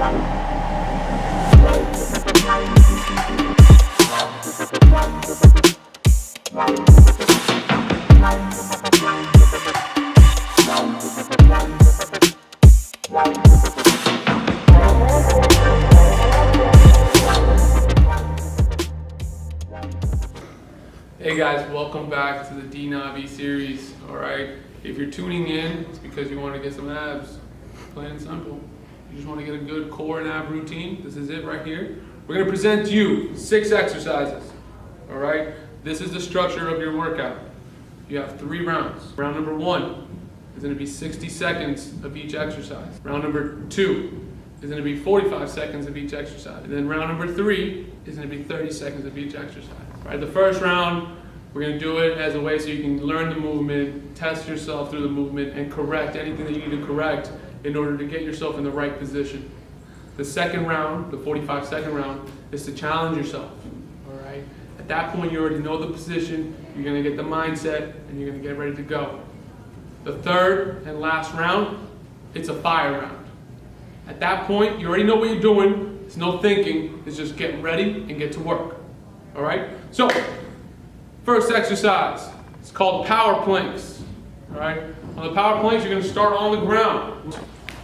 Hey guys, welcome back to the DNavi series. Alright, if you're tuning in, it's because you want to get some abs. Plain and simple. You just want to get a good core and ab routine. This is it right here. We're going to present to you 6 exercises. Alright, this is the structure of your workout. You have 3 rounds. Round number 1 is going to be 60 seconds of each exercise. Round number 2 is going to be 45 seconds of each exercise. And then round number 3 is going to be 30 seconds of each exercise. Right, the first round, we're going to do it as a way so you can learn the movement, test yourself through the movement, and correct anything that you need to correct in order to get yourself in the right position. The second round, the 45-second round, is to challenge yourself. All right. At that point, you already know the position, you're going to get the mindset, and you're going to get ready to go. The third and last round, it's a fire round. At that point, you already know what you're doing. It's no thinking. It's just get ready and get to work. All right. So, first exercise. It's called power planks. All right. On the power planks, you're going to start on the ground.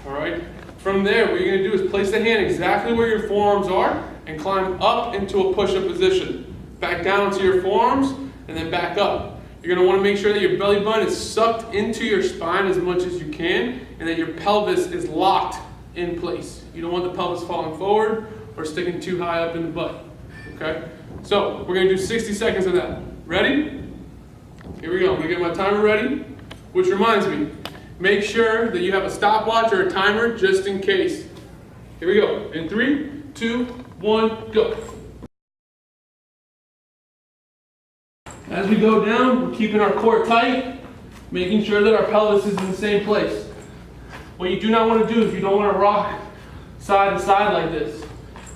All right. From there, what you're going to do is place the hand exactly where your forearms are and climb up into a push-up position. Back down to your forearms and then back up. You're going to want to make sure that your belly button is sucked into your spine as much as you can, and that your pelvis is locked in place. You don't want the pelvis falling forward or sticking too high up in the butt. Okay? So, we're going to do 60 seconds of that. Ready? Here we go. I'm going to get my timer ready. Which reminds me, make sure that you have a stopwatch or a timer just in case. Here we go. In 3, 2, 1, go. As we go down, we're keeping our core tight, making sure that our pelvis is in the same place. What you do not want to do is you don't want to rock side to side like this.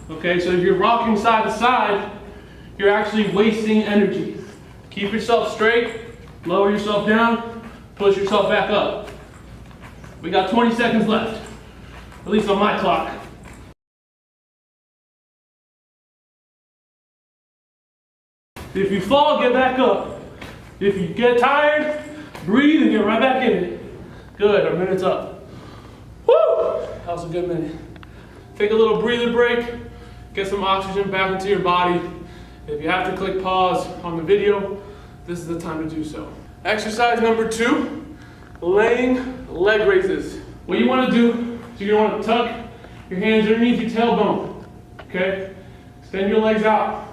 Okay, so if you're rocking side to side, you're actually wasting energy. Keep yourself straight, lower yourself down, push yourself back up. We got 20 seconds left, at least on my clock. If you fall, get back up. If you get tired, breathe and get right back in it. Good, our minute's up. Woo! That was a good minute. Take a little breather break, get some oxygen back into your body. If you have to click pause on the video, this is the time to do so. Exercise number 2, laying leg raises. What you want to do is you're going to want to tuck your hands underneath your tailbone. Okay? Extend your legs out.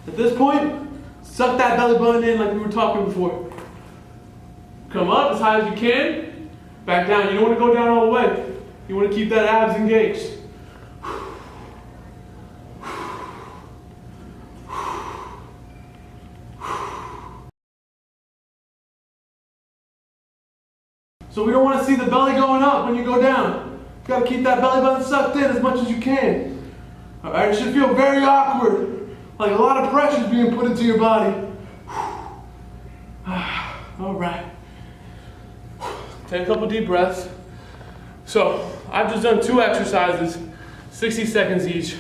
At this point, suck that belly button in like we were talking before. Come up as high as you can. Back down. You don't want to go down all the way. You want to keep that abs engaged. So we don't want to see the belly going up when you go down. You got to keep that belly button sucked in as much as you can. All right, it should feel very awkward, like a lot of pressure is being put into your body. All right. Take a couple deep breaths. So I've just done 2 exercises, 60 seconds each.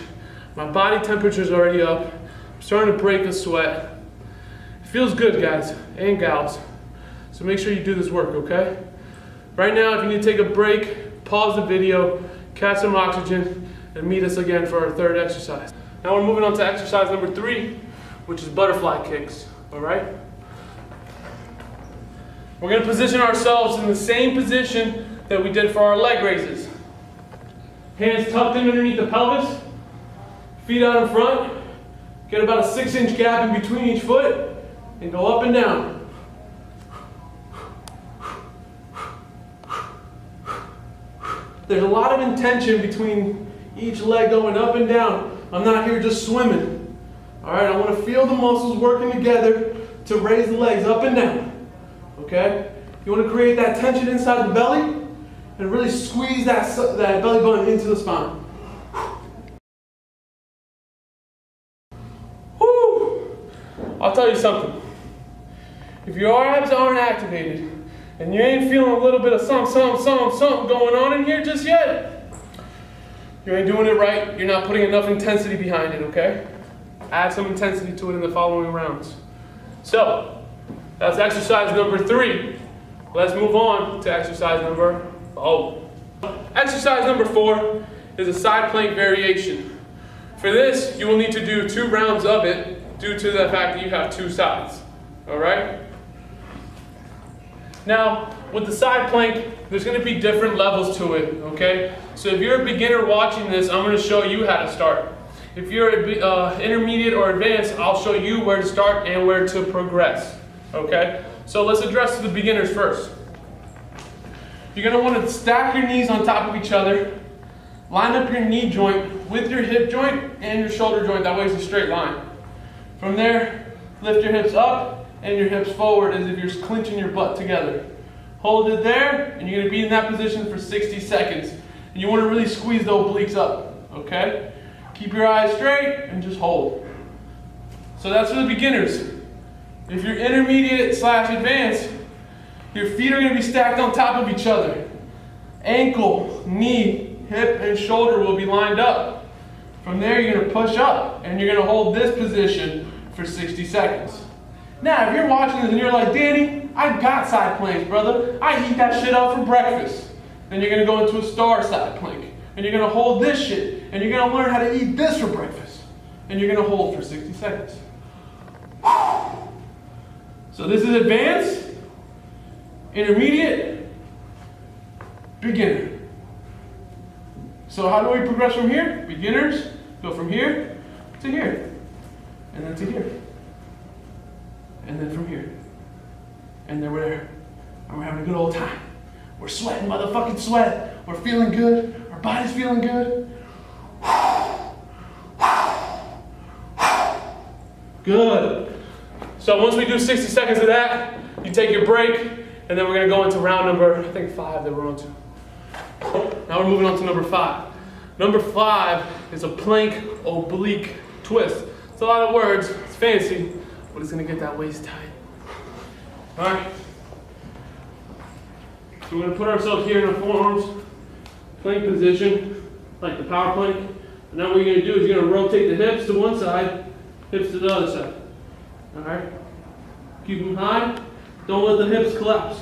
My body temperature is already up. I'm starting to break a sweat. It feels good, guys and gals. So make sure you do this work, okay? Right now, if you need to take a break, pause the video, catch some oxygen, and meet us again for our 3rd exercise. Now we're moving on to exercise number 3, which is butterfly kicks, all right? We're going to position ourselves in the same position that we did for our leg raises. Hands tucked in underneath the pelvis, feet out in front, get about a 6-inch gap in between each foot, and go up and down. There's a lot of intention between each leg going up and down. I'm not here just swimming. All right, I want to feel the muscles working together to raise the legs up and down. Okay? You want to create that tension inside the belly and really squeeze that belly button into the spine. Woo! I'll tell you something. If your abs aren't activated, and you ain't feeling a little bit of something going on in here just yet, You ain't doing it right. You're not putting enough intensity behind it, okay? Add some intensity to it in the following rounds. So, that's exercise number 3. Let's move on to exercise number 4. Exercise number 4 is a side plank variation. For this, you will need to do 2 rounds of it due to the fact that you have 2 sides. All right? Now, with the side plank, there's going to be different levels to it, okay? So if you're a beginner watching this, I'm going to show you how to start. If you're intermediate or advanced, I'll show you where to start and where to progress, okay? So let's address the beginners first. You're going to want to stack your knees on top of each other, line up your knee joint with your hip joint and your shoulder joint, that way it's a straight line. From there, lift your hips up and your hips forward as if you're clenching your butt together. Hold it there, and you're going to be in that position for 60 seconds. And you want to really squeeze the obliques up, okay? Keep your eyes straight and just hold. So that's for the beginners. If you're intermediate / advanced, your feet are going to be stacked on top of each other. Ankle, knee, hip, and shoulder will be lined up. From there, you're going to push up, and you're going to hold this position for 60 seconds. Now, if you're watching this and you're like, Danny, I got side planks, brother. I eat that shit up for breakfast. Then you're going to go into a star side plank. And you're going to hold this shit. And you're going to learn how to eat this for breakfast. And you're going to hold for 60 seconds. So this is advanced, intermediate, beginner. So how do we progress from here? Beginners go from here to here. And then to here. And then from here. And then we're there. And we're having a good old time. We're sweating motherfucking sweat. We're feeling good. Our body's feeling good. Good. So once we do 60 seconds of that, you take your break, and then we're going to go into round number, I think 5 that we're on to. Now we're moving on to number 5. Number 5 is a plank oblique twist. It's a lot of words. It's fancy. But it's going to get that waist tight. Alright. So we're going to put ourselves here in the forearms, plank position, like the power plank. And now what you're going to do is you're going to rotate the hips to one side, hips to the other side. Alright. Keep them high. Don't let the hips collapse.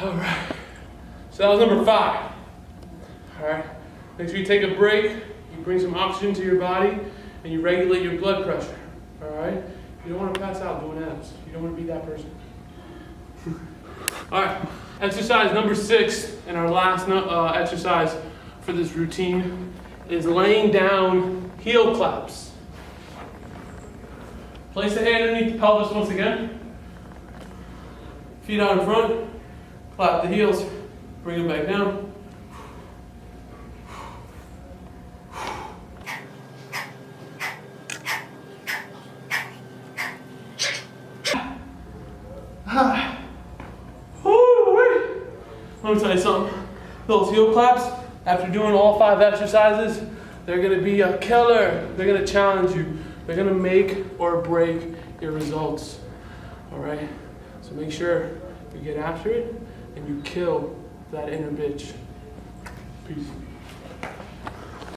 Alright, so that was number 5. Alright, make sure you take a break, you bring some oxygen to your body, and you regulate your blood pressure. Alright, you don't want to pass out doing abs. You don't want to be that person. Alright, exercise number 6, and our last exercise for this routine is laying down heel claps. Place the hand underneath the pelvis once again. Feet out in front. Clap the heels, bring them back down. Let me tell you something. Those heel claps, after doing all 5 exercises, they're going to be a killer. They're going to challenge you. They're going to make or break your results. All right? So make sure you get after it and you kill that inner bitch. Peace.